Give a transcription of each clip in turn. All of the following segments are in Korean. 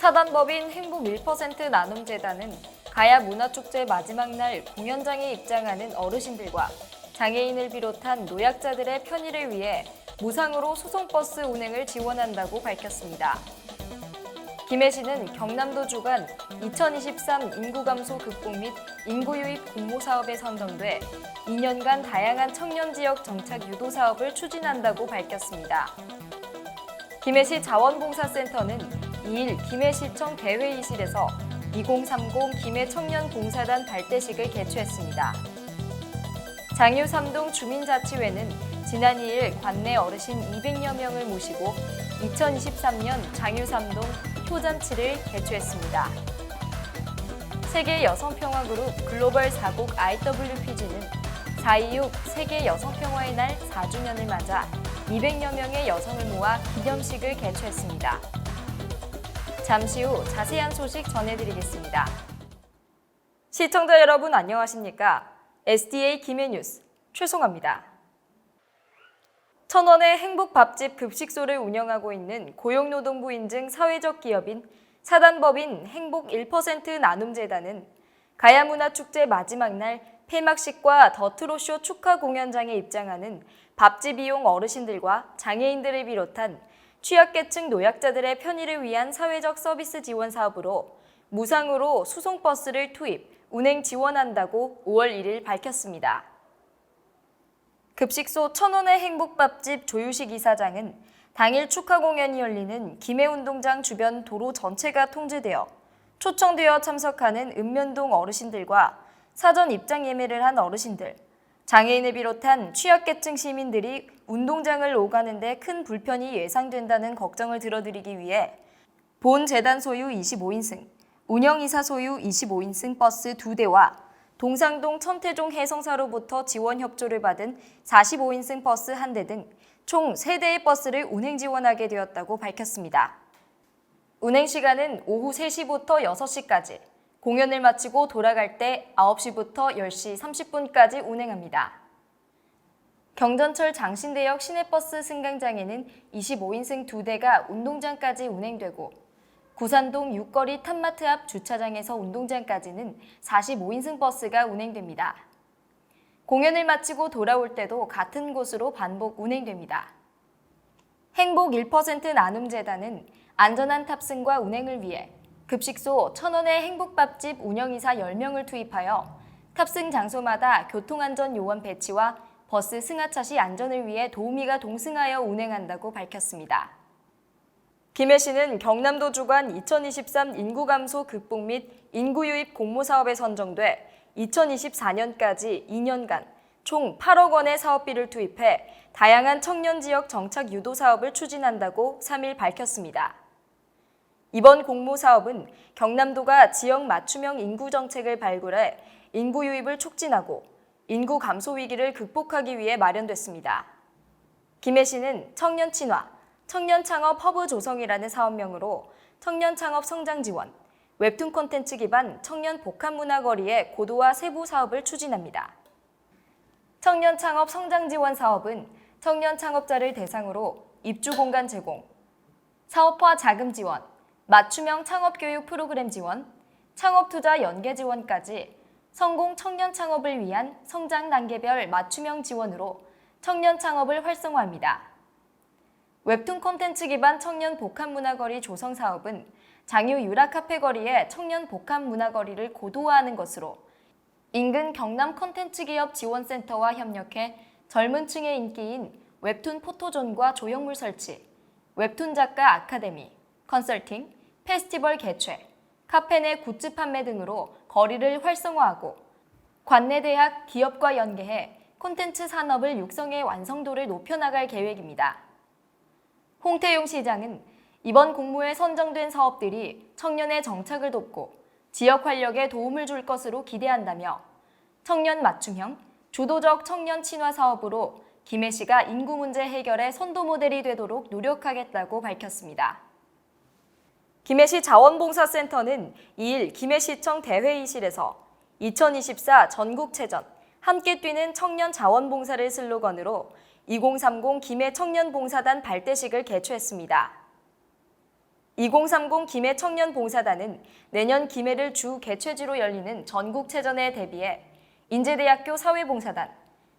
사단법인 행복 1% 나눔재단은 가야 문화축제 마지막 날 공연장에 입장하는 어르신들과 장애인을 비롯한 노약자들의 편의를 위해 무상으로 수송버스 운행을 지원한다고 밝혔습니다. 김해 시는 경남도 주관 2023 인구 감소 극복 및 인구 유입 공모 사업에 선정돼 2년간 다양한 청년 지역 정착 유도 사업을 추진한다고 밝혔습니다. 김해시 자원봉사센터는 2일 김해시청 대회의실에서 2030 김해 청년봉사단 발대식을 개최했습니다. 장유3동 주민자치회는 지난 2일 관내 어르신 200여 명을 모시고 2023년 장유3동 효잔치를 개최했습니다. 세계 여성평화그룹 글로벌 4국 IWPG는 4.26 세계 여성평화의 날 4주년을 맞아 200여 명의 여성을 모아 기념식을 개최했습니다. 잠시 후 자세한 소식 전해드리겠습니다. 시청자 여러분 안녕하십니까? SDA 김해 뉴스 최송아입니다. 천원의 행복밥집 급식소를 운영하고 있는 고용노동부 인증 사회적 기업인 사단법인 행복 1% 나눔재단은 가야문화축제 마지막 날 폐막식과 더트로쇼 축하 공연장에 입장하는 밥집 이용 어르신들과 장애인들을 비롯한 취약계층 노약자들의 편의를 위한 사회적 서비스 지원 사업으로 무상으로 수송버스를 투입, 운행 지원한다고 5월 1일 밝혔습니다. 급식소 천원의 행복밥집 조유식 이사장은 당일 축하 공연이 열리는 김해운동장 주변 도로 전체가 통제되어 초청되어 참석하는 읍면동 어르신들과 사전 입장 예매를 한 어르신들, 장애인을 비롯한 취약계층 시민들이 운동장을 오가는 데 큰 불편이 예상된다는 걱정을 들어드리기 위해 본 재단 소유 25인승, 운영이사 소유 25인승 버스 2대와 동상동 천태종 해성사로부터 지원 협조를 받은 45인승 버스 1대 등 총 3대의 버스를 운행 지원하게 되었다고 밝혔습니다. 운행 시간은 오후 3시부터 6시까지, 공연을 마치고 돌아갈 때 9시부터 10시 30분까지 운행합니다. 경전철 장신대역 시내버스 승강장에는 25인승 2대가 운동장까지 운행되고 구산동 육거리 탑마트 앞 주차장에서 운동장까지는 45인승 버스가 운행됩니다. 공연을 마치고 돌아올 때도 같은 곳으로 반복 운행됩니다. 행복 1% 나눔재단은 안전한 탑승과 운행을 위해 급식소 천원의 행복밥집 운영이사 10명을 투입하여 탑승 장소마다 교통안전 요원 배치와 버스 승하차 시 안전을 위해 도우미가 동승하여 운행한다고 밝혔습니다. 김해시는 경남도 주관 2023 인구 감소 극복 및 인구 유입 공모 사업에 선정돼 2024년까지 2년간 총 8억 원의 사업비를 투입해 다양한 청년 지역 정착 유도 사업을 추진한다고 3일 밝혔습니다. 이번 공모 사업은 경남도가 지역 맞춤형 인구 정책을 발굴해 인구 유입을 촉진하고 인구 감소 위기를 극복하기 위해 마련됐습니다. 김해시는 청년 친화, 청년 창업 허브 조성이라는 사업명으로 청년 창업 성장 지원, 웹툰 콘텐츠 기반 청년 복합 문화거리의 고도화 세부 사업을 추진합니다. 청년 창업 성장 지원 사업은 청년 창업자를 대상으로 입주 공간 제공, 사업화 자금 지원, 맞춤형 창업 교육 프로그램 지원, 창업 투자 연계 지원까지 성공 청년 창업을 위한 성장 단계별 맞춤형 지원으로 청년 창업을 활성화합니다. 웹툰 콘텐츠 기반 청년 복합 문화거리 조성 사업은 장유 유라 카페 거리의 청년 복합 문화거리를 고도화하는 것으로 인근 경남 콘텐츠 기업 지원센터와 협력해 젊은 층의 인기인 웹툰 포토존과 조형물 설치, 웹툰 작가 아카데미, 컨설팅, 페스티벌 개최, 카페 내 굿즈 판매 등으로 거리를 활성화하고 관내 대학, 기업과 연계해 콘텐츠 산업을 육성해 완성도를 높여나갈 계획입니다. 홍태용 시장은 이번 공모에 선정된 사업들이 청년의 정착을 돕고 지역 활력에 도움을 줄 것으로 기대한다며 청년 맞춤형, 주도적 청년 친화 사업으로 김해시가 인구 문제 해결의 선도 모델이 되도록 노력하겠다고 밝혔습니다. 김해시 자원봉사센터는 2일 김해시청 대회의실에서 2024 전국체전 함께 뛰는 청년 자원봉사를 슬로건으로 2030 김해 청년봉사단 발대식을 개최했습니다. 2030 김해 청년 봉사단은 내년 김해를 주 개최지로 열리는 전국체전에 대비해 인제대학교 사회봉사단,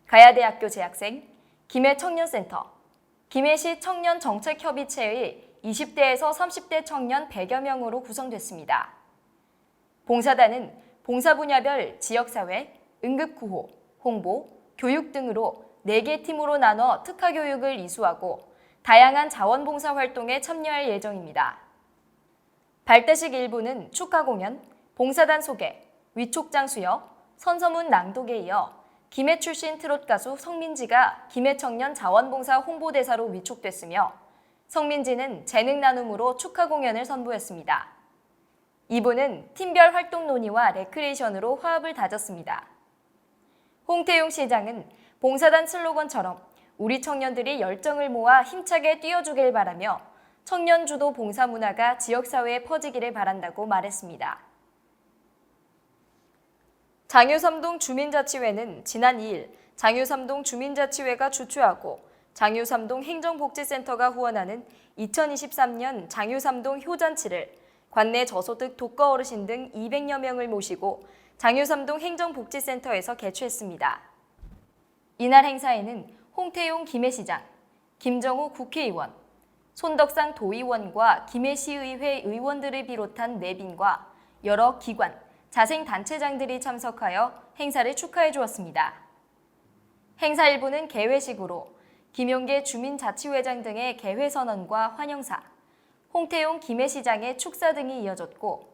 가야대학교 재학생, 김해 청년센터, 김해시 청년정책협의체의 20대에서 30대 청년 100여 명으로 구성됐습니다. 봉사단은 봉사 분야별 지역사회, 응급구호, 홍보, 교육 등으로 4개 팀으로 나눠 특화교육을 이수하고 다양한 자원봉사 활동에 참여할 예정입니다. 발대식 1부는 축하공연, 봉사단 소개, 위촉장 수여, 선서문 낭독에 이어 김해 출신 트롯 가수 성민지가 김해 청년 자원봉사 홍보대사로 위촉됐으며 성민지는 재능 나눔으로 축하 공연을 선보였습니다. 2부는 팀별 활동 논의와 레크레이션으로 화합을 다졌습니다. 홍태용 시장은 봉사단 슬로건처럼 우리 청년들이 열정을 모아 힘차게 뛰어주길 바라며 청년 주도 봉사 문화가 지역사회에 퍼지기를 바란다고 말했습니다. 장유삼동 주민자치회는 지난 2일 장유삼동 주민자치회가 주최하고 장유삼동 행정복지센터가 후원하는 2023년 장유삼동 효잔치를 관내 저소득 독거 어르신 등 200여 명을 모시고 장유삼동 행정복지센터에서 개최했습니다. 이날 행사에는 홍태용 김해시장, 김정우 국회의원, 손덕상 도의원과 김해시의회 의원들을 비롯한 내빈과 여러 기관, 자생단체장들이 참석하여 행사를 축하해 주었습니다. 행사 일부는 개회식으로 김용계 주민자치회장 등의 개회선언과 환영사, 홍태용 김해시장의 축사 등이 이어졌고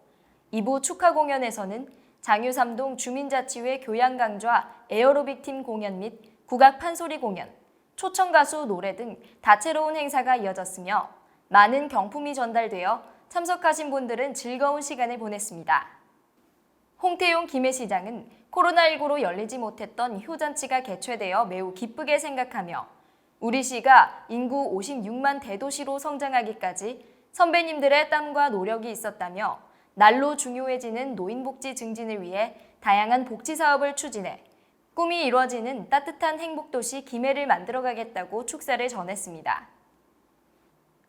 2부 축하 공연에서는 장유삼동 주민자치회 교양강좌 에어로빅팀 공연 및 국악 판소리 공연, 초청가수 노래 등 다채로운 행사가 이어졌으며 많은 경품이 전달되어 참석하신 분들은 즐거운 시간을 보냈습니다. 홍태용 김해시장은 코로나19로 열리지 못했던 효잔치가 개최되어 매우 기쁘게 생각하며 우리 시가 인구 56만 대도시로 성장하기까지 선배님들의 땀과 노력이 있었다며 날로 중요해지는 노인복지 증진을 위해 다양한 복지사업을 추진해 꿈이 이루어지는 따뜻한 행복도시 김해를 만들어가겠다고 축사를 전했습니다.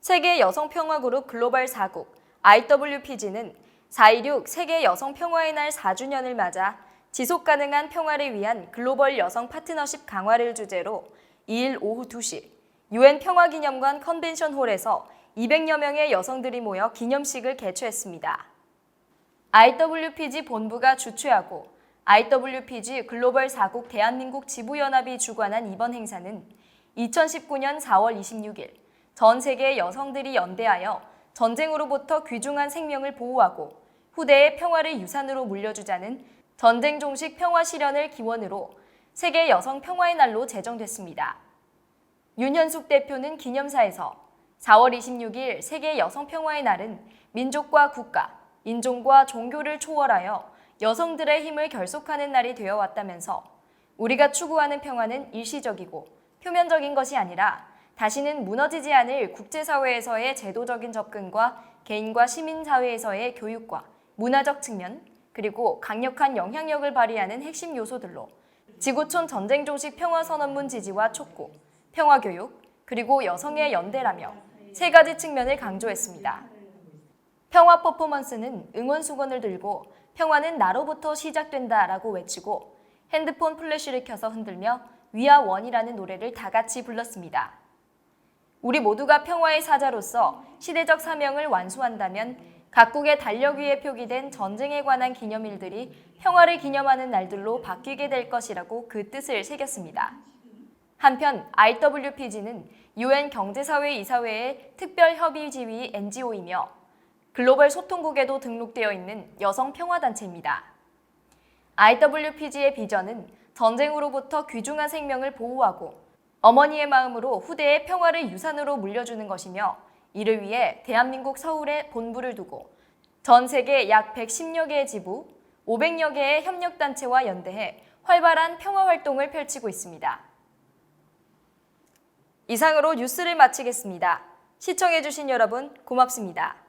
세계 여성평화그룹 글로벌 4국 IWPG는 4.16 세계 여성평화의 날 4주년을 맞아 지속가능한 평화를 위한 글로벌 여성 파트너십 강화를 주제로 2일 오후 2시 UN 평화기념관 컨벤션홀에서 200여 명의 여성들이 모여 기념식을 개최했습니다. IWPG 본부가 주최하고 IWPG 글로벌 4국 대한민국 지부연합이 주관한 이번 행사는 2019년 4월 26일 전 세계 여성들이 연대하여 전쟁으로부터 귀중한 생명을 보호하고 후대의 평화를 유산으로 물려주자는 전쟁 종식 평화 실현을 기원으로 세계 여성 평화의 날로 제정됐습니다. 윤현숙 대표는 기념사에서 4월 26일 세계 여성 평화의 날은 민족과 국가, 인종과 종교를 초월하여 여성들의 힘을 결속하는 날이 되어 왔다면서 우리가 추구하는 평화는 일시적이고 표면적인 것이 아니라 다시는 무너지지 않을 국제사회에서의 제도적인 접근과 개인과 시민사회에서의 교육과 문화적 측면, 그리고 강력한 영향력을 발휘하는 핵심 요소들로 지구촌 전쟁 종식 평화선언문 지지와 촉구, 평화교육, 그리고 여성의 연대라며 3가지 측면을 강조했습니다. 평화 퍼포먼스는 응원 수건을 들고 평화는 나로부터 시작된다라고 외치고 핸드폰 플래시를 켜서 흔들며 위아원이라는 노래를 다 같이 불렀습니다. 우리 모두가 평화의 사자로서 시대적 사명을 완수한다면 각국의 달력 위에 표기된 전쟁에 관한 기념일들이 평화를 기념하는 날들로 바뀌게 될 것이라고 그 뜻을 새겼습니다. 한편 IWPG는 UN 경제사회이사회의 특별협의지위 NGO이며 글로벌 소통국에도 등록되어 있는 여성평화단체입니다. IWPG의 비전은 전쟁으로부터 귀중한 생명을 보호하고 어머니의 마음으로 후대의 평화를 유산으로 물려주는 것이며 이를 위해 대한민국 서울에 본부를 두고 전 세계 약 110여 개의 지부, 500여 개의 협력단체와 연대해 활발한 평화활동을 펼치고 있습니다. 이상으로 뉴스를 마치겠습니다. 시청해주신 여러분 고맙습니다.